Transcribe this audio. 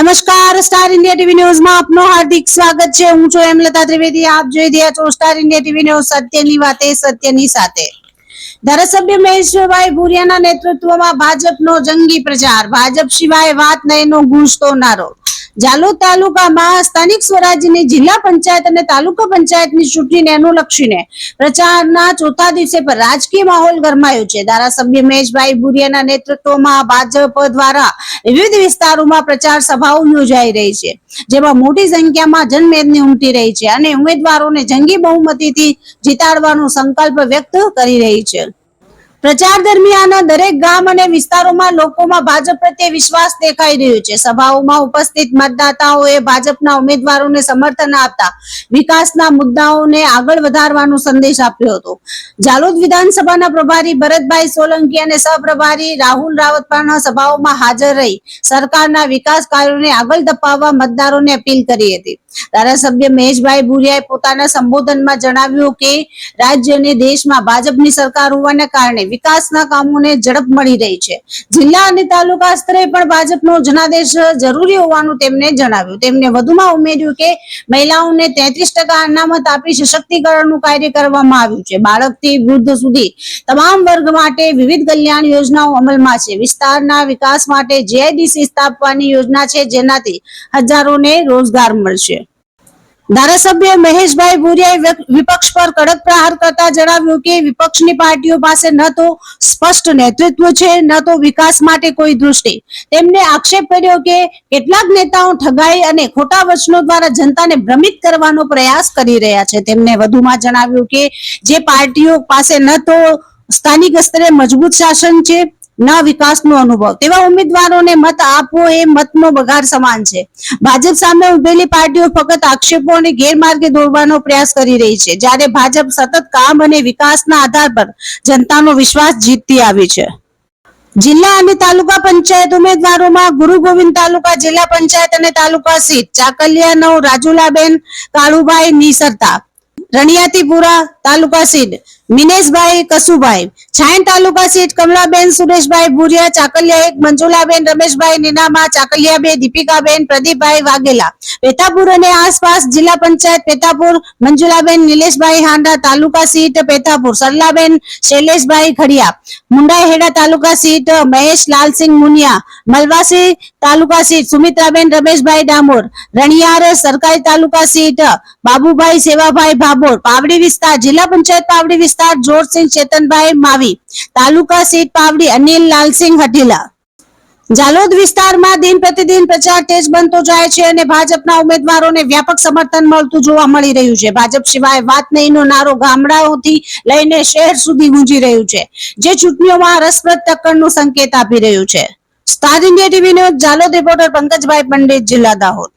નમસ્કાર, star India TV ન્યૂઝમાં આપનું હાર્દિક સ્વાગત છે। હું છું હેમલતા ત્રિવેદી। આપ જોઈ રહ્યા છો સ્ટાર ઇન્ડિયા ટીવી ન્યૂઝ, સત્યની વાતે સત્યની સાથે। ધારાસભ્ય મહેશભાઈ ભુરિયાના નેતૃત્વમાં ભાજપનો જંગી પ્રચાર। ભાજપ સિવાય વાત નહીંનો ગૂંજતો નારો। જાલોદ તાલુકામાં સ્થાનિક સ્વરાજ્યની જિલ્લા પંચાયત અને તાલુકા પંચાયતની ચૂંટણીને અનુલક્ષીને પ્રચારના ચોથા દિવસે પર રાજકીય માહોલ ગરમાયો છે। ધારાસભ્ય મહેશભાઈ ભુરિયાના નેતૃત્વમાં ભાજપ દ્વારા વિવિધ વિસ્તારોમાં પ્રચાર સભાઓ યોજાઈ રહી છે, જેમાં મોટી સંખ્યામાં જનમેદની ઉમટી રહી છે અને ઉમેદવારોને જંગી બહુમતીથી જીતાડવાનો સંકલ્પ વ્યક્ત કરી રહી છે। પ્રચાર દરમિયાન દરેક ગામ અને વિસ્તારોમાં લોકોમાં ભાજપ પ્રત્યે વિશ્વાસ દેખાઈ રહ્યો છે। સભાઓમાં ઉપસ્થિત મતદાતાઓએ ભાજપના ઉમેદવારોને સમર્થન આપતા વિકાસના મુદ્દાઓને આગળ વધારવાનો સંદેશ આપ્યો હતો। જાલોદ વિધાનસભાના પ્રભારી ભરતભાઈ સોલંકી અને સહપ્રભારી રાહુલ રાવત પણ સભાઓમાં હાજર રહી સરકારના વિકાસ કાર્યોને આગળ ધપાવવા મતદારોને અપીલ કરી હતી। ધારાસભ્ય મહેશભાઈ ભુરિયાએ પોતાના સંબોધનમાં જણાવ્યું કે રાજ્ય અને દેશમાં ભાજપની સરકાર હોવાને કારણે વિકાસના કામોને ઝડપ મળી રહી છે। જિલ્લા અને તાલુકા સ્તરે પણ ભાજપનો જનાદેશ જરૂરી હોવાનું તેમણે જણાવ્યું। તેમણે વધુમાં ઉમેર્યું કે મહિલાઓને 33% અનામત આપી સશક્તિકરણનું કાર્ય કરવામાં આવ્યું છે। બાળકથી વૃદ્ધ સુધી તમામ વર્ગ માટે વિવિધ કલ્યાણ યોજનાઓ અમલમાં છે। વિસ્તારના વિકાસ માટે જીઆઈડીસી સ્થાપવાની યોજના છે, જેનાથી હજારોને રોજગાર મળશે। ધારાસભ્ય મહેશભાઈ ભુરિયાએ વિપક્ષ પર કડક પ્રહાર કરતા જણાવ્યું કે વિપક્ષની પાર્ટીઓ પાસે ન તો સ્પષ્ટ નેતૃત્વ છે, ન તો વિકાસ માટે કોઈ દૃષ્ટિ। તેમને આક્ષેપ કર્યો કે કેટલાક નેતાઓ ઠગાઈ અને ખોટા વચનો દ્વારા જનતાને ભ્રમિત કરવાનો પ્રયાસ કરી રહ્યા છે। તેમણે વધુમાં જણાવ્યું કે જે પાર્ટીઓ પાસે ન તો સ્થાનિક સ્તરે મજબૂત શાસન છે, ન વિકાસનો અનુભવ, તેવા ઉમેદવારોને મત આપવો એ મતનો બગાડ સમાન છે। ભાજપ સામે ઉભેલી પાર્ટીઓ ફક્ત આક્ષેપો અને ગેરમાર્ગે દોરવાનો પ્રયાસ કરી રહી છે, જ્યારે ભાજપ સતત કામ અને વિકાસના આધાર પર જનતાનો વિશ્વાસ જીતતી આવી છે। જિલ્લા અને તાલુકા પંચાયત ઉમેદવારોમાં ગુરુ ગોવિંદ તાલુકા જિલ્લા પંચાયત અને તાલુકા સીટ ચાકલિયા 9 રાજુલાબેન કાળુભાઈ નિસરતા, રણિયાતીપુરા તાલુકા સીટ મિનેશભાઈ કસુભાઈ, છાયણ તાલુકા સીટ કમલાબેન સુરેશભાઈ ભુરિયા, ચાકલિયા 1 મંજુલાબેન રમેશભાઈ નીનામા, ચાકલિયા 2 દીપિકાબેન પ્રદીપભાઈ વાઘેલા, પેથાપુર અને આસપાસ જિલ્લા પંચાયત પેથાપુર મંજુલાબેન નિલેશભાઈ હાંડા, તાલુકા સીટ પેથાપુર સરલાબેન શૈલેષભાઈ ખડિયા, મુંડાઈહેડા તાલુકા સીટ મહેશ લાલસિંહ મુનિયા, મલવાસી તાલુકા સીટ સુમિત્રાબેન રમેશભાઈ ડામોર, રણિયાર સરકારી તાલુકા સીટ બાબુભાઈ સેવાભાઈ ભાભોર, પાવડી વિસ્તાર જિલ્લા પંચાયત પાવડી વિસ્તાર જોરસિંહ ચેતનભાઈ માવી, તાલુકા સીટ પાવડી અનિલ લાલસિંહ હઠીલા। જાલોદ વિસ્તારમાં દિન પ્રતિદિન પ્રચાર તેજ બનતો જાય છે અને ભાજપના ઉમેદવારોને વ્યાપક સમર્થન મળતું જોવા મળી રહ્યું છે। ભાજપ સિવાય વાત નહીંનો નારો ગામડાઓથી લઈને શહેર સુધી ગુંજી રહ્યું છે, જે ચૂંટણીઓમાં રસપ્રદ ટક્કરનો સંકેત આપી રહ્યું છે। Star India TV news, Jhalod reporter Pankajbhai Pandit, જિલ્લા દાહોદ।